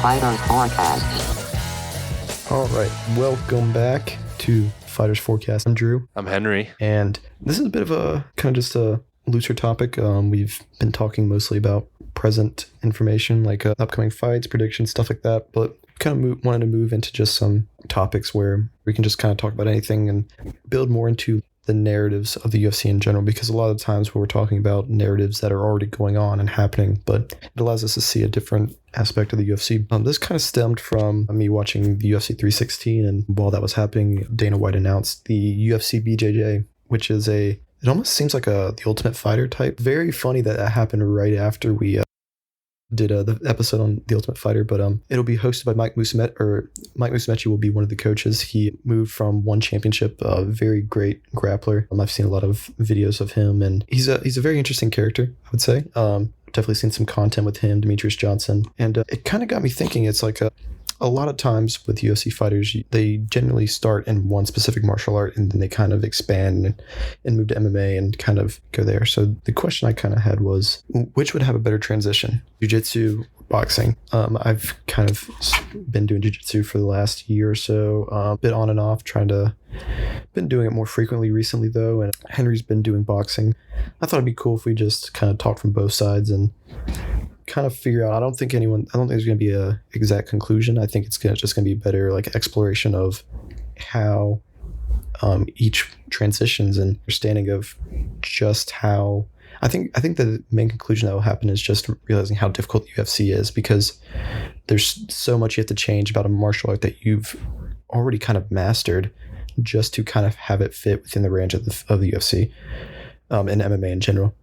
Fighters Forecast. All right, welcome back to Fighters Forecast. I'm Drew. I'm Henry. And this is a bit of a kind of just a looser topic. We've been talking mostly about present information, like upcoming fights, predictions, stuff like that. But kind of wanted to move into just some topics where we can just kind of talk about anything and build more into the narratives of the UFC in general, because a lot of times when we're talking about narratives that are already going on and happening, but it allows us to see a different aspect of the UFC. This kind of stemmed from me watching the UFC 316, and while that was happening, Dana White announced the UFC BJJ, which is it almost seems like the Ultimate Fighter type. Very funny that happened right after we did the episode on The Ultimate Fighter, but it'll be hosted by Mike Musumeci will be one of the coaches. He moved from one championship, a very great grappler. I've seen a lot of videos of him, and he's a very interesting character, I would say. Definitely seen some content with him, Demetrius Johnson, and it kind of got me thinking. It's like a lot of times with UFC fighters, they generally start in one specific martial art and then they kind of expand and move to MMA and kind of go there. So the question I kind of had was, which would have a better transition? Jiu-Jitsu, boxing? I've kind of been doing Jiu-Jitsu for the last year or so, a bit on and off, been doing it more frequently recently though, and Henry's been doing boxing. I thought it'd be cool if we just kind of talked from both sides and kind of figure out. I don't think there's going to be a exact conclusion. I think it's just going to be better like exploration of how each transitions and understanding of just how. I think the main conclusion that will happen is just realizing how difficult the UFC is, because there's so much you have to change about a martial art that you've already kind of mastered just to kind of have it fit within the range of the UFC and MMA in general.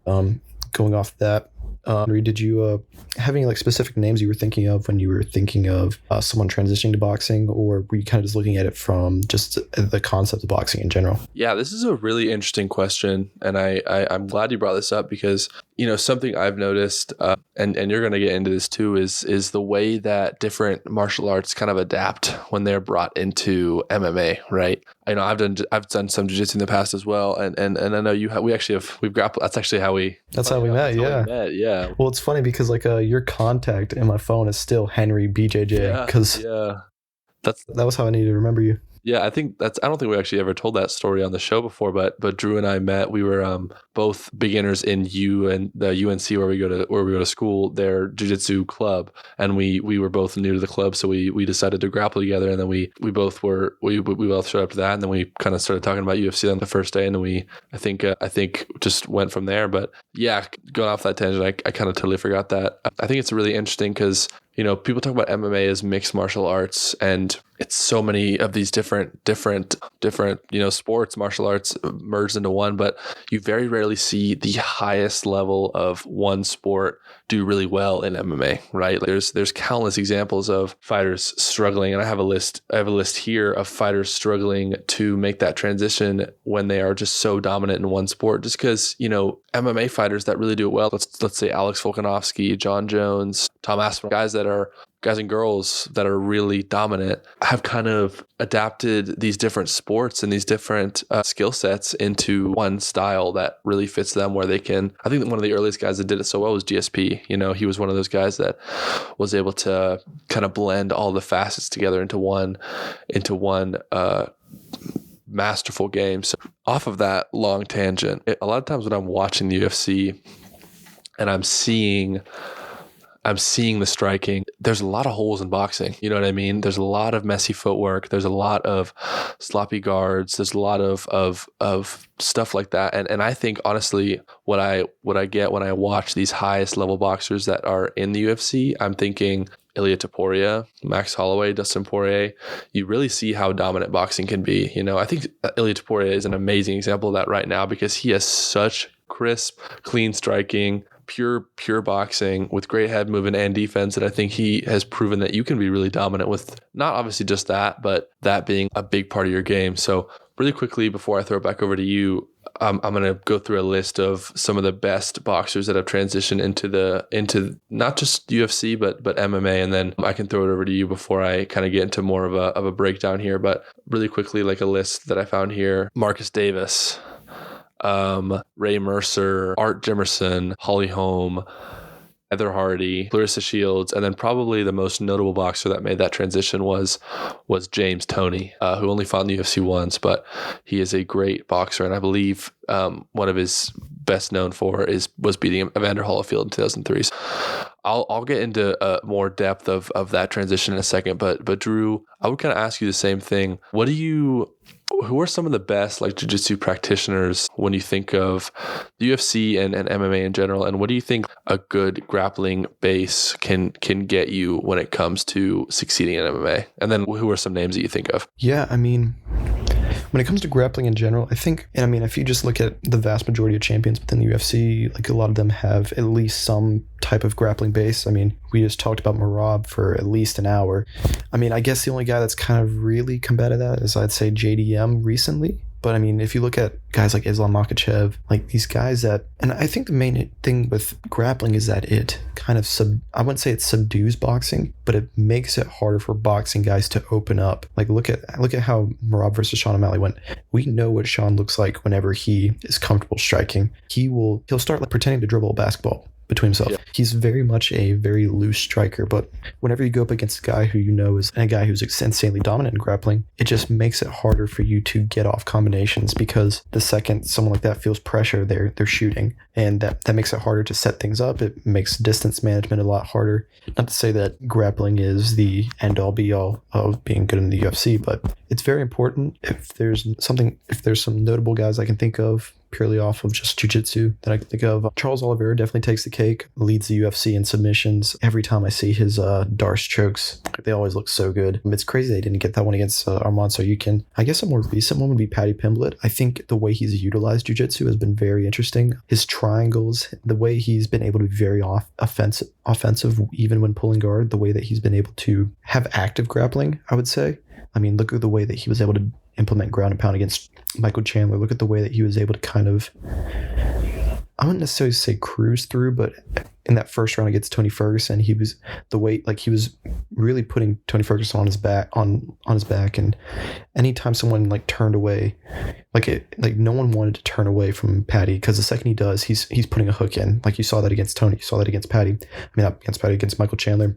Going off that, did you have any like specific names you were thinking of when you were thinking of someone transitioning to boxing, or were you kind of just looking at it from just the concept of boxing in general? Yeah, this is a really interesting question, and I'm glad you brought this up, because something I've noticed, and you're going to get into this too, is the way that different martial arts kind of adapt when they're brought into MMA, right? I know I've done some jiu-jitsu in the past as well, and I know we've grappled. That's actually how we met. Yeah. Well, it's funny because like your contact in my phone is still Henry BJJ, because that was how I needed to remember you. Yeah, I don't think we actually ever told that story on the show before, but Drew and I met. We were both beginners in the UNC where we go to school, their jiu-jitsu club, and we were both new to the club, so we decided to grapple together, and then we both showed up to that, and then we kind of started talking about UFC on the first day, and then I think just went from there. But yeah, going off that tangent, I kind of totally forgot that. I think it's really interesting because people talk about MMA as mixed martial arts, and it's so many of these different sports, martial arts merged into one, but you very rarely see the highest level of one sport do really well in MMA, right? There's countless examples of fighters struggling, and I have a list here of fighters struggling to make that transition when they are just so dominant in one sport, just because, MMA fighters that really do it well, let's say Alex Volkanovski, John Jones, Tom Aspinall, guys and girls that are really dominant, have kind of adapted these different sports and these different skill sets into one style that really fits them, where they can. I think that one of the earliest guys that did it so well was GSP. He was one of those guys that was able to kind of blend all the facets together into one masterful game. So off of that long tangent, a lot of times when I'm watching the UFC and I'm seeing the striking, there's a lot of holes in boxing. You know what I mean? There's a lot of messy footwork. There's a lot of sloppy guards. There's a lot of stuff like that. And I think honestly, what I get when I watch these highest level boxers that are in the UFC, I'm thinking Ilia Topuria, Max Holloway, Dustin Poirier. You really see how dominant boxing can be. I think Ilia Topuria is an amazing example of that right now, because he has such crisp, clean striking, pure boxing with great head movement and defense, that I think he has proven that you can be really dominant with not obviously just that, but that being a big part of your game. So really quickly, before I throw it back over to you, I'm going to go through a list of some of the best boxers that have transitioned into not just UFC, but MMA. And then I can throw it over to you before I kind of get into more of a breakdown here. But really quickly, like a list that I found here: Marcus Davis, Ray Mercer, Art Jimerson, Holly Holm, Heather Hardy, Clarissa Shields, and then probably the most notable boxer that made that transition was James Toney, who only fought in the UFC once, but he is a great boxer, and I believe one of his best known for was beating Evander Holyfield in 2003. So I'll get into more depth of that transition in a second, but Drew, I would kind of ask you the same thing. Who are some of the best like jiu-jitsu practitioners when you think of the UFC and MMA in general? And what do you think a good grappling base can get you when it comes to succeeding in MMA? And then who are some names that you think of? Yeah, I mean, when it comes to grappling in general, I think, and I mean, if you just look at the vast majority of champions within the UFC, like a lot of them have at least some type of grappling base. I mean, we just talked about Merab for at least an hour. I mean, I guess the only guy that's kind of really combated that is, I'd say, JDM recently. But I mean, if you look at guys like Islam Makhachev, like these guys and I think the main thing with grappling is that it kind of I wouldn't say it subdues boxing, but it makes it harder for boxing guys to open up. Like look at how Merab versus Sean O'Malley went. We know what Sean looks like whenever he is comfortable striking. He'll start like pretending to dribble a basketball between himself. Yeah. He's very much a very loose striker, but whenever you go up against a guy who you know is a guy who's insanely dominant in grappling, it just makes it harder for you to get off combinations, because the second someone like that feels pressure, they're shooting, and that makes it harder to set things up. It makes distance management a lot harder. Not to say that grappling is the end-all be-all of being good in the UFC, but it's very important. If there's some notable guys I can think of purely off of just jiu-jitsu that I can think of, Charles Oliveira definitely takes the cake, leads the UFC in submissions. Every time I see his Darce chokes, they always look so good. It's crazy they didn't get that one against Armand Saryukin. I guess a more recent one would be Paddy Pimblett. I think the way he's utilized jiu-jitsu has been very interesting. His triangles, the way he's been able to be very offensive even when pulling guard, the way that he's been able to have active grappling, I would say. I mean, look at the way that he was able to implement ground and pound against Michael Chandler. Look at the way that he was able to kind of, I wouldn't necessarily say cruise through, but in that first round against Tony Ferguson, he was really putting Tony Ferguson on his back, and anytime someone like turned away, no one wanted to turn away from Paddy, because the second he does, he's putting a hook in. Like you saw that against Tony, you saw that against Paddy. I mean, not against Paddy, against Michael Chandler.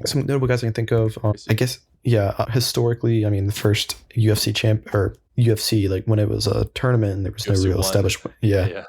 Some notable guys I can think of, I guess, historically, I mean, the first UFC champ or UFC, like when it was a tournament and there was no real establishment. Yeah.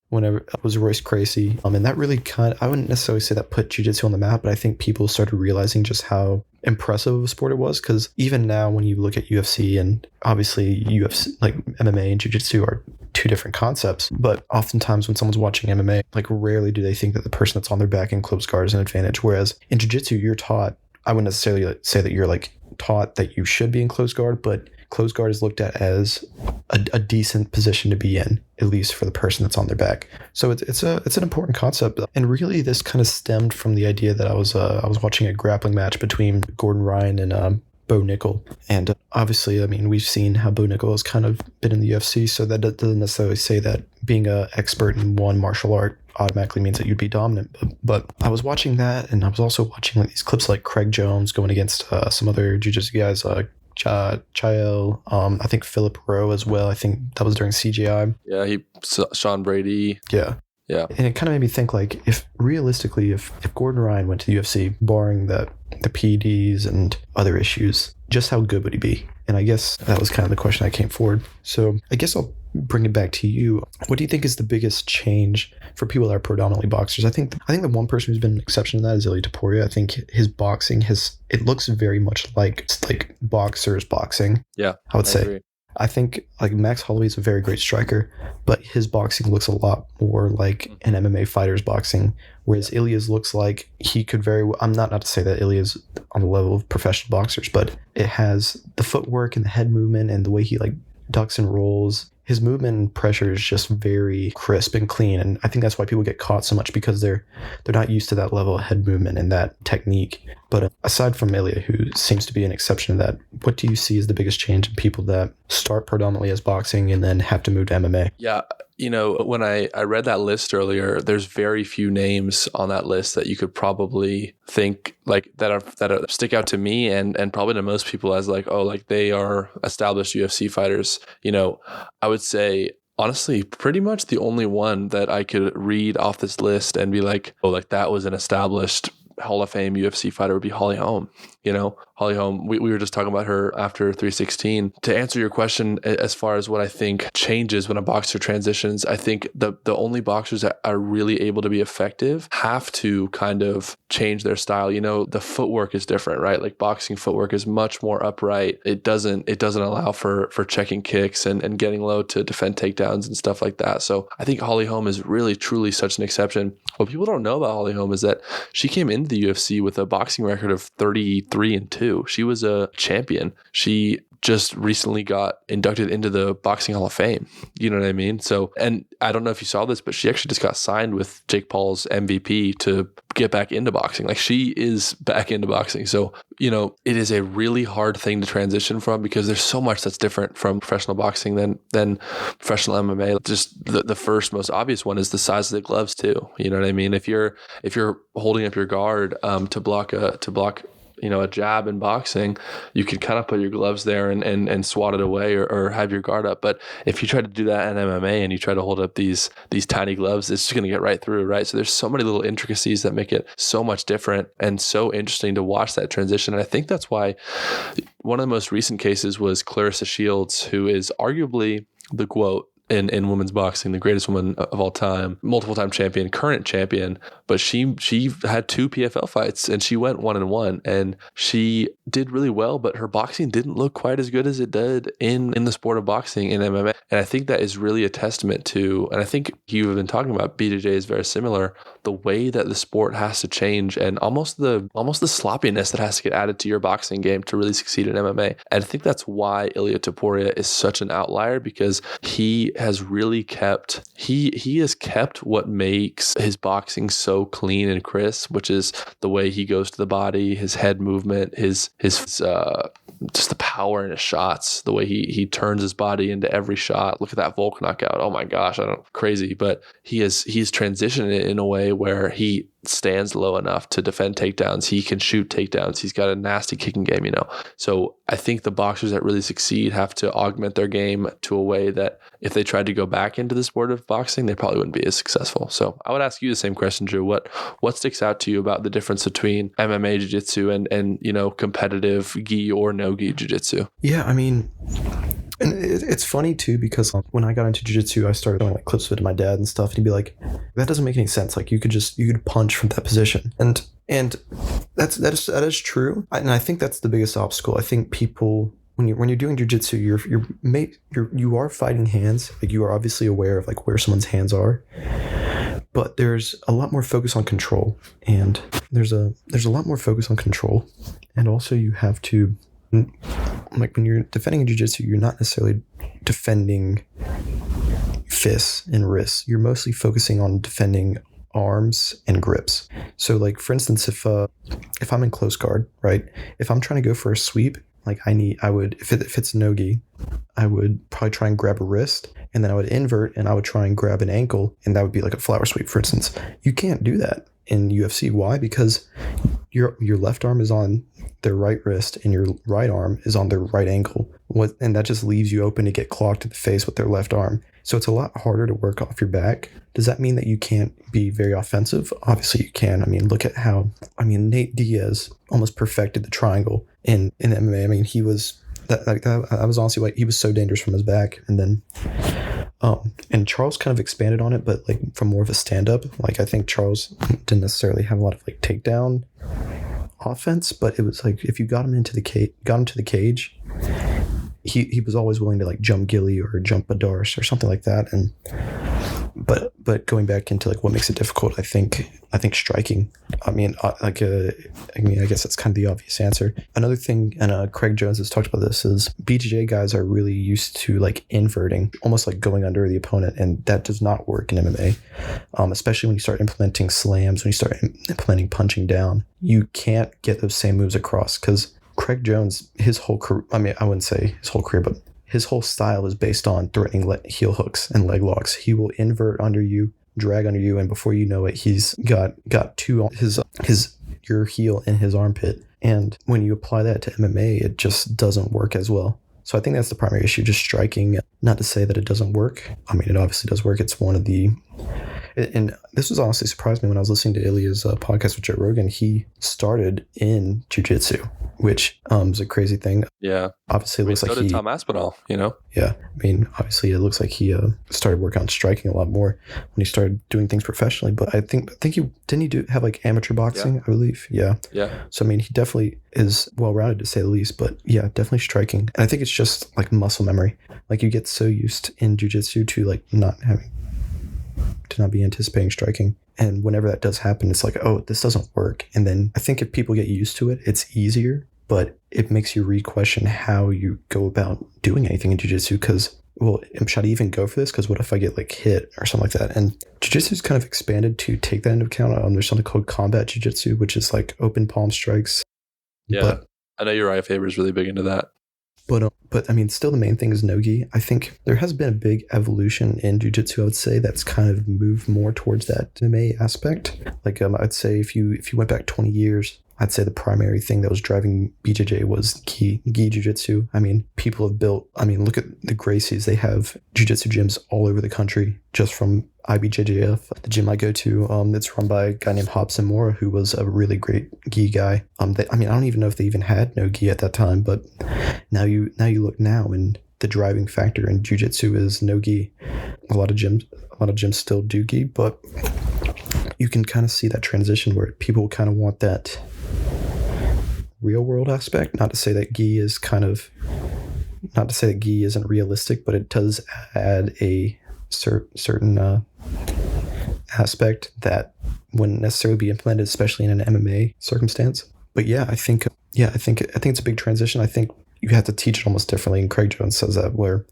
Whenever it was Royce Gracie. And that really I wouldn't necessarily say that put jiu-jitsu on the map, but I think people started realizing just how impressive of a sport it was. Because even now, when you look at UFC, and obviously UFC, like MMA and jiu-jitsu are two different concepts, but oftentimes when someone's watching MMA, like rarely do they think that the person that's on their back in close guard is an advantage. Whereas in jiu-jitsu, you're taught, I wouldn't necessarily say that you're like taught that you should be in close guard, but close guard is looked at as a decent position to be in, at least for the person that's on their back. So it's an important concept, and really this kind of stemmed from the idea that I was watching a grappling match between Gordon Ryan and Bo Nickel, and obviously, I mean, we've seen how Bo Nickel has kind of been in the UFC, so that doesn't necessarily say that being an expert in one martial art automatically means that you'd be dominant. But I was watching that, and I was also watching like these clips like Craig Jones going against some other jiu-jitsu guys, Chael, I think Philip Rowe as well. I think that was during CGI. Yeah, Sean Brady. Yeah. And it kind of made me think, like, if Gordon Ryan went to the UFC, barring the PEDs and other issues, just how good would he be? And I guess that was kind of the question that came forward. So I guess I'll bring it back to you. What do you think is the biggest change for people that are predominantly boxers? I think the one person who's been an exception to that is Ilia Topuria. I think his boxing it looks very much like boxers boxing. Yeah, I would say. Agree. I think like Max Holloway is a very great striker, but his boxing looks a lot more like an MMA fighter's boxing, whereas Ilia's looks like he could very well, I'm not to say that Ilia's on the level of professional boxers, but it has the footwork and the head movement and the way he like ducks and rolls. His movement and pressure is just very crisp and clean, and I think that's why people get caught so much, because they're not used to that level of head movement and that technique. But aside from Ilia, who seems to be an exception to that, what do you see as the biggest change in people that start predominantly as boxing and then have to move to MMA? Yeah, when I read that list earlier, there's very few names on that list that you could probably think like that stick out to me and probably to most people as like, oh, like they are established UFC fighters. I would say honestly, pretty much the only one that I could read off this list and be like, oh, like that was an established Hall of Fame UFC fighter would be Holly Holm. Holly Holm, we were just talking about her after 316. To answer your question, as far as what I think changes when a boxer transitions, I think the only boxers that are really able to be effective have to kind of change their style. The footwork is different, right? Like boxing footwork is much more upright. It doesn't allow for checking kicks and getting low to defend takedowns and stuff like that. So I think Holly Holm is really, truly such an exception. What people don't know about Holly Holm is that she came into the UFC with a boxing record of 33-2. She was a champion. She just recently got inducted into the Boxing Hall of Fame. You know what I mean? So, and I don't know if you saw this, but she actually just got signed with Jake Paul's MVP to get back into boxing. Like she is back into boxing. So, it is a really hard thing to transition from because there's so much that's different from professional boxing than professional MMA. Just the first most obvious one is the size of the gloves too. You know what I mean? If you're holding up your guard to block a jab in boxing, you can kind of put your gloves there and swat it away or have your guard up. But if you try to do that in MMA and you try to hold up these tiny gloves, it's just going to get right through, right? So there's so many little intricacies that make it so much different and so interesting to watch that transition. And I think that's why one of the most recent cases was Clarissa Shields, who is arguably the GOAT in women's boxing, the greatest woman of all time, multiple time champion, current champion. But she had 2 PFL fights and she went 1-1 and she did really well, but her boxing didn't look quite as good as it did in the sport of boxing in MMA. And I think that is really a testament to, and I think you've been talking about BJJ is very similar, the way that the sport has to change and almost the sloppiness that has to get added to your boxing game to really succeed in MMA. And I think that's why Ilia Topuria is such an outlier, because he has really kept what makes his boxing so clean and crisp, which is the way he goes to the body, his head movement, his just the power in his shots, the way he turns his body into every shot. Look at that Volk knockout. Oh my gosh, crazy. But he's transitioned it in a way where he stands low enough to defend takedowns. He can shoot takedowns. He's got a nasty kicking game, So I think the boxers that really succeed have to augment their game to a way that if they tried to go back into the sport of boxing, they probably wouldn't be as successful. So I would ask you the same question, Drew. What sticks out to you about the difference between MMA jiu-jitsu and competitive gi or no gi jiu-jitsu? Yeah, I mean, and it's funny too, because when I got into jiu-jitsu, I started showing like clips of it to my dad and stuff, and he'd be like, that doesn't make any sense. Like you could punch from that position. And that is true. And I think that's the biggest obstacle. I think people, when you're doing jiu-jitsu, you are fighting hands. Like you are obviously aware of like where someone's hands are, but there's a lot more focus on control, and there's a lot more focus on control. And also you have to, like when you're defending in jiu-jitsu, you're not necessarily defending fists and wrists. You're mostly focusing on defending arms and grips. So like for instance, if I'm in close guard, right? If I'm trying to go for a sweep, like if it's no-gi, I would probably try and grab a wrist, and then I would invert and I would try and grab an ankle, and that would be like a flower sweep, for instance. You can't do that in UFC. Why? Because your left arm is on their right wrist and your right arm is on their right ankle. And that just leaves you open to get clocked in the face with their left arm. So it's a lot harder to work off your back. Does that mean that you can't be very offensive? Obviously you can. I mean, look at Nate Diaz almost perfected the triangle in MMA. I mean, he was that was honestly like, he was so dangerous from his back. And then and Charles kind of expanded on it, but like from more of a stand-up. Like I think Charles didn't necessarily have a lot of like takedown offense, but it was like if you got him to the cage, he was always willing to like jump Gilly or jump Badarsh or something like that. And but going back into like what makes it difficult, I think striking. I guess that's kind of the obvious answer. Another thing, and Craig Jones has talked about this, is BJJ guys are really used to like inverting, almost like going under the opponent, and that does not work in MMA. Especially when you start implementing slams, when you start implementing punching down, you can't get those same moves across, because Craig Jones, his whole career, I mean, I wouldn't say his whole career, but his whole style is based on threatening heel hooks and leg locks. He will invert under you, drag under you, and before you know it, he's got your heel in his armpit. And when you apply that to MMA, it just doesn't work as well. So I think that's the primary issue, just striking. Not to say that it doesn't work. I mean, it obviously does work. It's one of the, and this was honestly surprised me when I was listening to Ilya's podcast with Joe Rogan. He started in Jiu-Jitsu, which is a crazy thing. Yeah. Obviously, it looks so like did Tom Aspinall, you know? Yeah. I mean, obviously, it looks like he started working on striking a lot more when he started doing things professionally. But I think he didn't have like amateur boxing, I believe. Yeah. Yeah. So, I mean, he definitely is well-rounded to say the least. But yeah, definitely striking. And I think it's just like muscle memory. Like you get so used in jiu-jitsu to like not be anticipating striking. And whenever that does happen, it's like, oh, this doesn't work. And then I think if people get used to it, it's easier, but it makes you re-question how you go about doing anything in jiu-jitsu because, well, should I even go for this? Because what if I get like hit or something like that? And jiu-jitsu's kind of expanded to take that into account. There's something called combat jiu-jitsu, which is like open palm strikes. Yeah. But I know Uriah Faber is really big into that. But I mean, still the main thing is no-gi. I think there has been a big evolution in jiu-jitsu, I would say, that's kind of moved more towards that MMA aspect. Like I'd say if you went back 20 years, I'd say the primary thing that was driving BJJ was gi jiu-jitsu. I mean, people have built, look at the Gracies. They have jiu-jitsu gyms all over the country just from IBJJF. The gym I go to, it's run by a guy named Hobson Mora, who was a really great gi guy. I don't even know if they even had no gi at that time, but now you look now and the driving factor in jiu-jitsu is no gi. A lot of gyms still do gi, but you can kind of see that transition where people kind of want that real world aspect. Not to say that gi isn't realistic, but it does add a certain aspect that wouldn't necessarily be implemented, especially in an MMA circumstance. But yeah, I think it's a big transition. I think you have to teach it almost differently. And Craig Jones says that where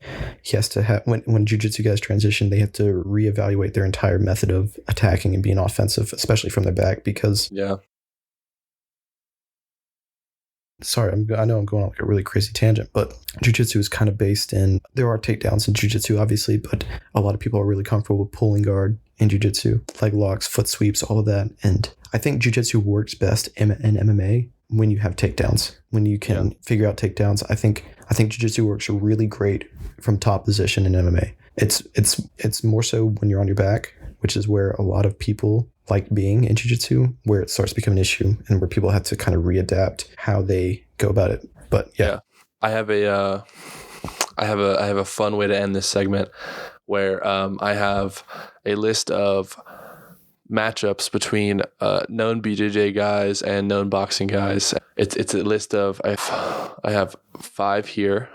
he has to have, when jiu-jitsu guys transition, they have to reevaluate their entire method of attacking and being offensive, especially from their back, because sorry, I know I'm going on like a really crazy tangent, but jiu-jitsu is kind of based in, there are takedowns in jiu-jitsu, obviously, but a lot of people are really comfortable with pulling guard in jiu-jitsu, leg locks, foot sweeps, all of that. And I think jiu-jitsu works best in MMA when you have takedowns, when you can figure out takedowns. I think jiu-jitsu works really great from top position in MMA. It's more so when you're on your back, which is where a lot of people like being in jiu-jitsu, where it starts to become an issue and where people have to kind of readapt how they go about it. But yeah. I have a fun way to end this segment where I have a list of matchups between known BJJ guys and known boxing guys. It's a list of I have 5 here,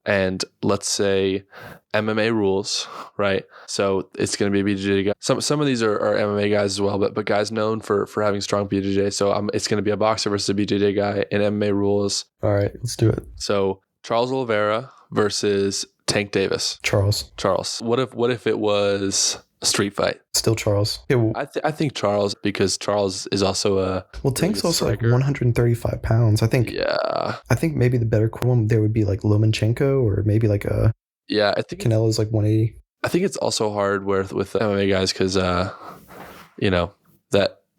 and let's say MMA rules, right? So it's going to be a BJJ guy. Some of these are MMA guys as well, but guys known for having strong BJJ. So it's going to be a boxer versus a BJJ guy in MMA rules. All right, let's do it. So Charles Oliveira versus Tank Davis. Charles. What if it was a street fight? Still Charles. Yeah, well, I think Charles, because Charles is also a Tank's also striker. Like 135 pounds. I think maybe the better one there would be like Lomachenko, or maybe like a I think Canelo's like 180. I think it's also hard with MMA guys because that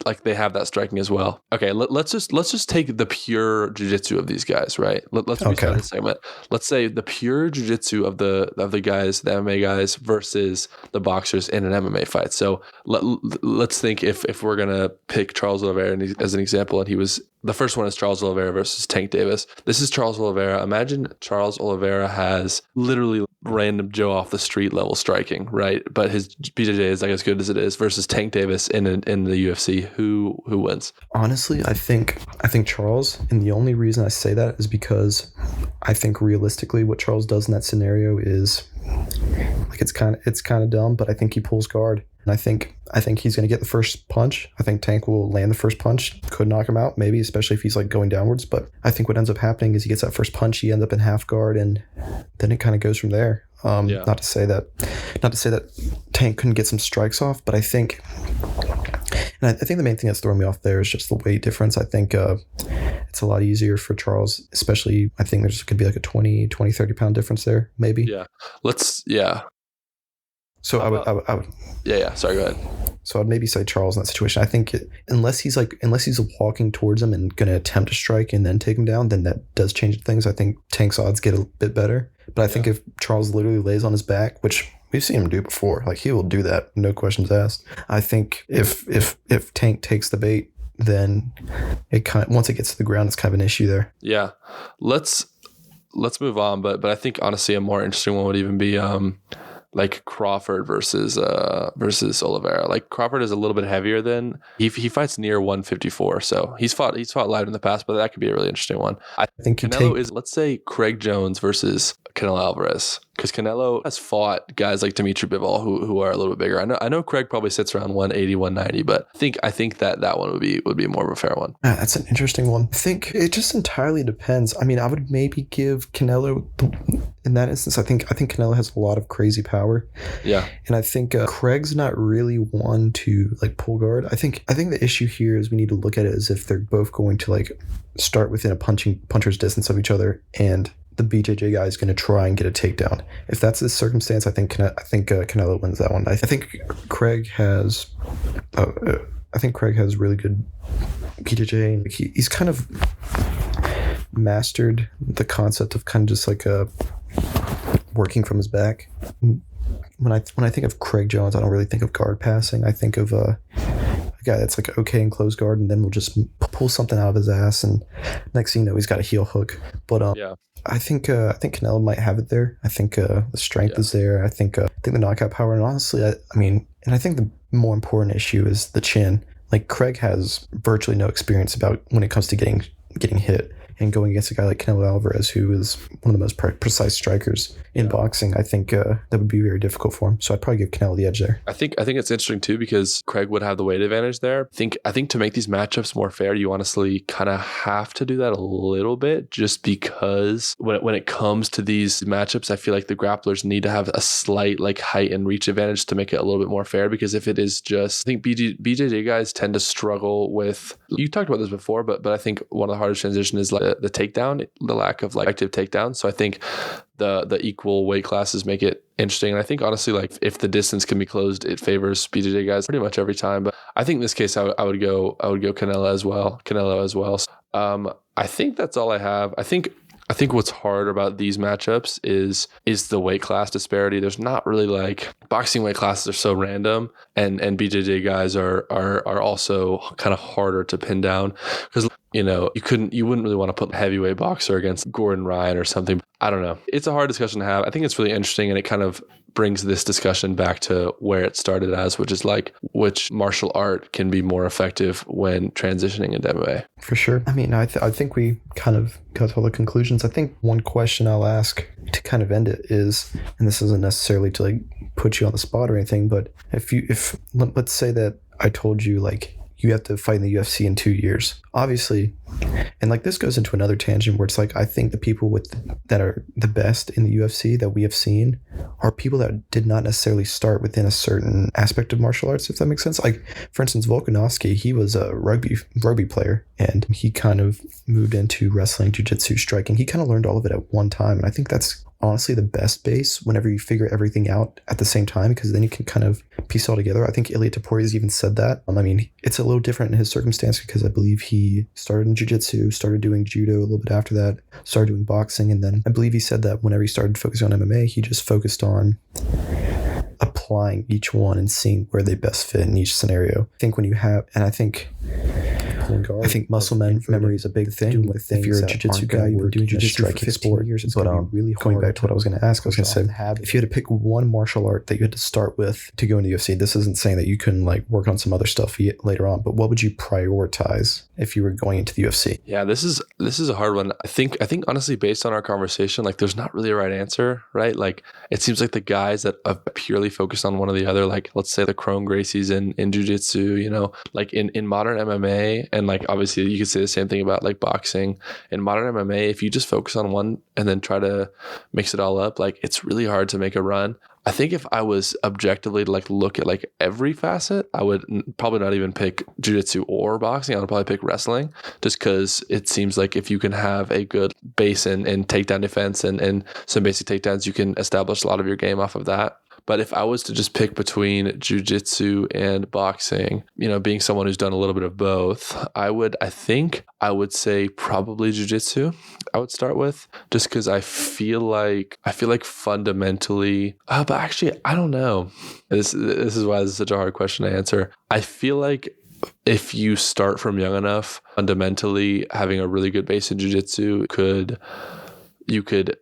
like they have that striking as well. Okay, let's just take the pure jiu-jitsu of these guys, right? Let's restart the segment. Let's say the pure jiu-jitsu of the guys, the MMA guys versus the boxers in an MMA fight. So let's think if we're gonna pick Charles Oliveira as an example, and he was the first one is Charles Oliveira versus Tank Davis. This is Charles Oliveira. Imagine Charles Oliveira has literally random Joe off the street level striking, right? But his BJJ is like as good as it is versus Tank Davis in the UFC. Who wins? Honestly, I think Charles, and the only reason I say that is because I think realistically what Charles does in that scenario is like it's kind of dumb, but I think he pulls guard. And I think he's going to get the first punch. I think Tank will land the first punch, could knock him out, maybe, especially if he's like going downwards. But I think what ends up happening is he gets that first punch, he ends up in half guard, and then it kind of goes from there. Not to say that Tank couldn't get some strikes off, but I think the main thing that's throwing me off there is just the weight difference. I think it's a lot easier for Charles, especially I think there's could be like a 20, 30 pound difference there, maybe. So I would. Yeah. Sorry, go ahead. So I'd maybe say Charles in that situation. I think unless he's walking towards him and going to attempt to strike and then take him down, then that does change things. I think Tank's odds get a bit better. But I think if Charles literally lays on his back, which we've seen him do before, like he will do that, no questions asked. I think if Tank takes the bait, then once it gets to the ground, it's kind of an issue there. Yeah, let's move on. But I think honestly, a more interesting one would even be like Crawford versus Oliveira. Like Crawford is a little bit heavier than he fights near 154, so he's fought light in the past, but that could be a really interesting one. I think Canelo is, let's say, Craig Jones versus Canelo Alvarez, because Canelo has fought guys like Dimitri Bivol who are a little bit bigger. I know Craig probably sits around 180, 190, but I think that one would be more of a fair one. That's an interesting one. I think it just entirely depends. I mean, I would maybe give Canelo in that instance. I think Canelo has a lot of crazy power. Yeah, and I think Craig's not really one to like pull guard. I think the issue here is we need to look at it as if they're both going to like start within a puncher's distance of each other, and the BJJ guy is going to try and get a takedown. If that's the circumstance, I think Canelo wins that one. I think Craig has really good BJJ. He's kind of mastered the concept of kind of just like working from his back. When I think of Craig Jones, I don't really think of guard passing. I think of a guy that's like okay in close guard, and then will just pull something out of his ass, and next thing you know, he's got a heel hook. But I think Canelo might have it there. I think the strength is there. I think the knockout power, and honestly, I think the more important issue is the chin. Like Craig has virtually no experience about when it comes to getting hit. And going against a guy like Canelo Alvarez, who is one of the most precise strikers in boxing, I think that would be very difficult for him. So I'd probably give Canelo the edge there. I think it's interesting too, because Craig would have the weight advantage there. I think to make these matchups more fair, you honestly kind of have to do that a little bit, just because when it comes to these matchups, I feel like the grapplers need to have a slight like height and reach advantage to make it a little bit more fair. Because if it is just, I think BJJ guys tend to struggle with. You talked about this before, but I think one of the hardest transitions is like the takedown, the lack of like active takedown. So I think the equal weight classes make it interesting. And I think honestly, like if the distance can be closed, it favors BJJ guys pretty much every time. But I think in this case, I would go Canelo as well. I think that's all I have. I think what's hard about these matchups is the weight class disparity. There's not really like boxing weight classes are so random, and BJJ guys are also kind of harder to pin down, because you wouldn't really want to put a heavyweight boxer against Gordon Ryan or something. I don't know. It's a hard discussion to have. I think it's really interesting, and it kind of brings this discussion back to where it started as, which is like which martial art can be more effective when transitioning into MMA. For sure. I mean, I think we kind of got to all the conclusions. I think one question I'll ask to kind of end it is, and this isn't necessarily to like put you on the spot or anything, but if let's say that I told you like you have to fight in the UFC in 2 years, obviously, and like this goes into another tangent where it's like I think the people that are the best in the UFC that we have seen are people that did not necessarily start within a certain aspect of martial arts, if that makes sense. Like for instance, Volkanovski, he was a rugby player, and he kind of moved into wrestling, jiu-jitsu, striking. He kind of learned all of it at one time, and I think that's honestly the best base whenever you figure everything out at the same time, because then you can kind of piece it all together. I think Ilia Topuria even said that. I mean, it's a little different in his circumstance because I believe he started in jiu-jitsu, started doing judo a little bit after that, started doing boxing, and then I believe he said that whenever he started focusing on MMA, he just focused on applying each one and seeing where they best fit in each scenario. I think when you have, and I think muscle memory is a big thing. If you're a jiu-jitsu guy, you were doing jiu-jitsu for 15 years, it's going to be really hard. Going back to what I was going to ask, I was going to say, if you had to pick one martial art that you had to start with to go into UFC, this isn't saying that you couldn't like work on some other stuff later on, but what would you prioritize if you were going into the UFC? Yeah, this is a hard one. I think honestly, based on our conversation, like there's not really a right answer, right? Like it seems like the guys that are purely focused on one or the other, like let's say the Kron Gracies in jiu-jitsu, like in modern MMA, and like obviously you could say the same thing about like boxing. In modern MMA, if you just focus on one and then try to mix it all up, like it's really hard to make a run. I think if I was objectively to like look at like every facet, I would probably not even pick jiu-jitsu or boxing. I would probably pick wrestling, just because it seems like if you can have a good base and takedown defense and some basic takedowns, you can establish a lot of your game off of that. But if I was to just pick between jiu-jitsu and boxing, being someone who's done a little bit of both, I think I would say probably jiu-jitsu I would start with, just because I feel like fundamentally, but actually I don't know. This is why this is such a hard question to answer. I feel like if you start from young enough, fundamentally having a really good base in jiu-jitsu you could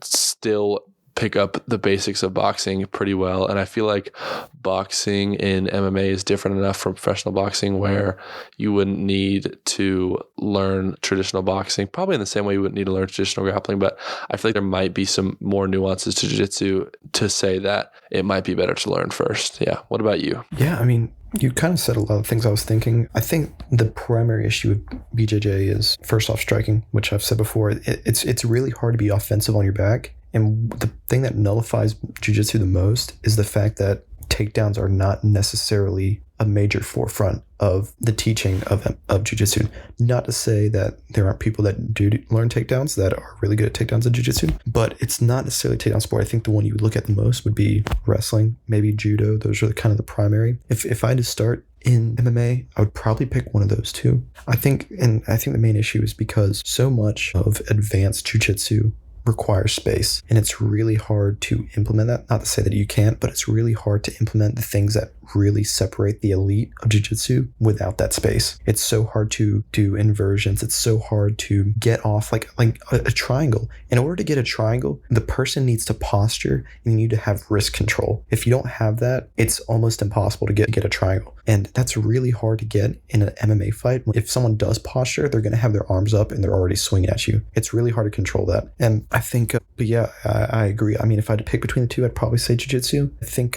still pick up the basics of boxing pretty well. And I feel like boxing in MMA is different enough from professional boxing where you wouldn't need to learn traditional boxing, probably in the same way you wouldn't need to learn traditional grappling. But I feel like there might be some more nuances to jiu-jitsu to say that it might be better to learn first. Yeah. What about you? Yeah, I mean, you kind of said a lot of things I was thinking. I think the primary issue with BJJ is first off striking, which I've said before. It's really hard to be offensive on your back. And the thing that nullifies jiu-jitsu the most is the fact that takedowns are not necessarily a major forefront of the teaching of jiu-jitsu. Not to say that there aren't people that do learn takedowns that are really good at takedowns in jiu-jitsu, but it's not necessarily a takedown sport. I think the one you would look at the most would be wrestling, maybe judo. Those are kind of the primary. If I had to start in MMA, I would probably pick one of those two. I think the main issue is because so much of advanced jiu-jitsu requires space, and it's really hard to implement that. Not to say that you can't, but it's really hard to implement the things that really separate the elite of jiu-jitsu without that space. It's so hard to do inversions. It's so hard to get off like a triangle. In order to get a triangle, the person needs to posture and you need to have wrist control. If you don't have that, it's almost impossible to get a triangle. And that's really hard to get in an MMA fight. If someone does posture, they're going to have their arms up and they're already swinging at you. It's really hard to control that. And I think, but yeah, I agree. I mean, if I had to pick between the two, I'd probably say jiu-jitsu. I think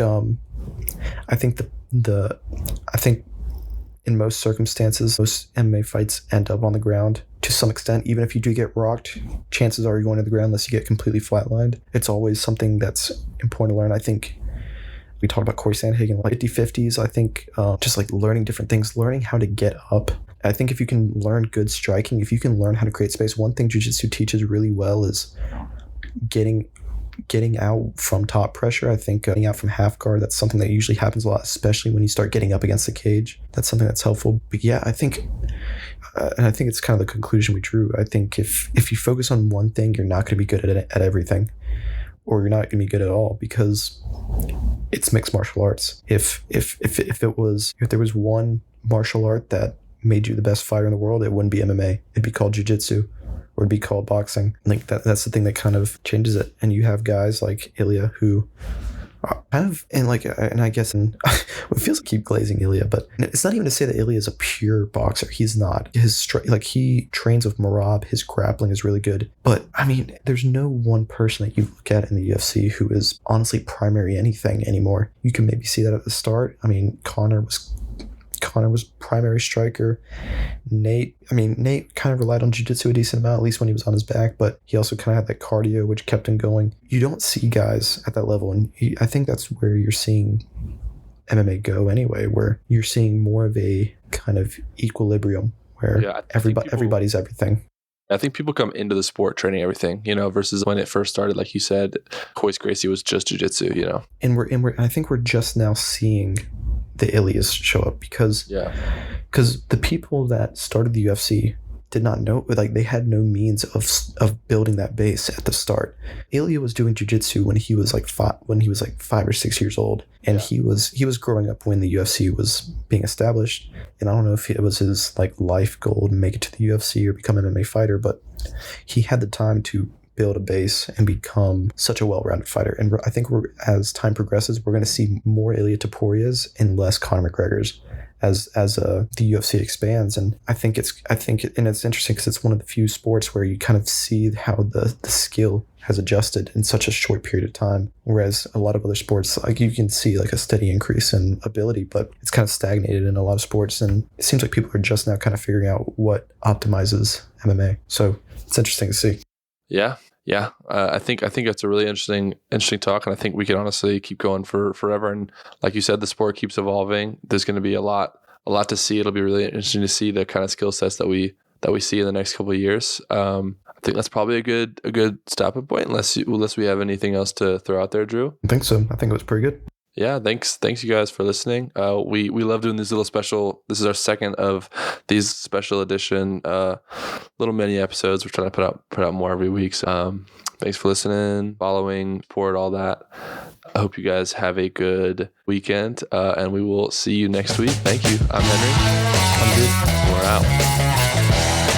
in most circumstances, most MMA fights end up on the ground to some extent. Even if you do get rocked, chances are you're going to the ground unless you get completely flatlined. It's always something that's important to learn. I think we talked about Corey Sandhagen, like 50-50s. I think just like learning different things, learning how to get up. I think if you can learn good striking, if you can learn how to create space, one thing jiu-jitsu teaches really well is getting out from top pressure. I think getting out from half guard, that's something that usually happens a lot, especially when you start getting up against the cage. That's something that's helpful. But yeah, I think it's kind of the conclusion we drew. I think if you focus on one thing, you're not going to be good at everything, or you're not going to be good at all, because it's mixed martial arts. If there was one martial art that made you the best fighter in the world, it wouldn't be MMA. It'd be called jiu-jitsu, or it'd be called boxing. Like that's the thing that kind of changes it. And you have guys like Ilya who are kind of, and I guess, it feels like I keep glazing Ilya, but it's not even to say that Ilya is a pure boxer. He's not. He trains with Marab. His grappling is really good. But I mean, there's no one person that you look at in the UFC who is honestly primary anything anymore. You can maybe see that at the start. I mean, Connor was primary striker. Nate kind of relied on jiu-jitsu a decent amount, at least when he was on his back, but he also kind of had that cardio, which kept him going. You don't see guys at that level, and I think that's where you're seeing MMA go anyway, where you're seeing more of a kind of equilibrium where everybody's everything. I think people come into the sport training everything, versus when it first started, like you said, Royce Gracie was just jiu-jitsu, And I think we're just now seeing the Ilias show up because the people that started the UFC did not know, they had no means of building that base at the start. Ilya was doing jiu-jitsu when he was like 5 or 6 years old, and he was growing up when the UFC was being established. And I don't know if it was his life goal to make it to the UFC or become an MMA fighter, but he had the time to build a base and become such a well-rounded fighter. And I think as time progresses, we're going to see more Ilia Toporias and less Conor McGregor's as the UFC expands. And I think it's interesting because it's one of the few sports where you kind of see how the skill has adjusted in such a short period of time. Whereas a lot of other sports, you can see a steady increase in ability, but it's kind of stagnated in a lot of sports. And it seems like people are just now kind of figuring out what optimizes MMA. So it's interesting to see. Yeah. I think it's a really interesting talk, and I think we could honestly keep going for forever. And like you said, the sport keeps evolving. There's going to be a lot to see. It'll be really interesting to see the kind of skill sets that we we see in the next couple of years. I think that's probably a good stopping point, unless we have anything else to throw out there, Drew. I think so. I think it was pretty good. Yeah, thanks you guys for listening. We love doing these little special. This is our second of these special edition little mini episodes. We're trying to put out more every week. So, thanks for listening, following, support, all that. I hope you guys have a good weekend, and we will see you next week. Thank you. I'm Henry. I'm good. We're out.